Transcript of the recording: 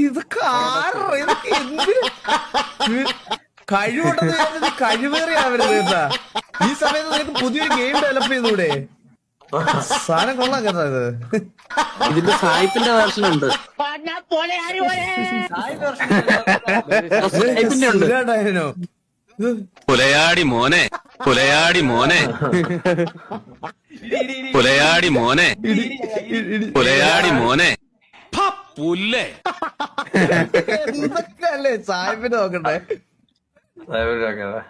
ഇതൊക്കെ ഇതൊക്കെ എന്ത് കഴിവുണ്ടെന്ന് കഴിവേറി ആവരുത് കേട്ടാ. ഈ സമയത്ത് നിനക്ക് പുതിയൊരു ഗെയിം ഡെവലപ്പ് ചെയ്തൂടെ? സാധനം കൊള്ളാം കേട്ടാ ഇത്. ഇതിന്റെ സായിപ്പിന്റെ വേർഷൻ ഉണ്ട്. പുലയാടി മോനെ പുലയാടി മോനെ പുലയാടി മോനെ പുലയാടി മോനെ പുല്ലേ. ഇതൊക്കെ അല്ലേ സാഹിബിന് നോക്കണ്ടേ? മലയാളി കൊള്ളക്കട്ടെ.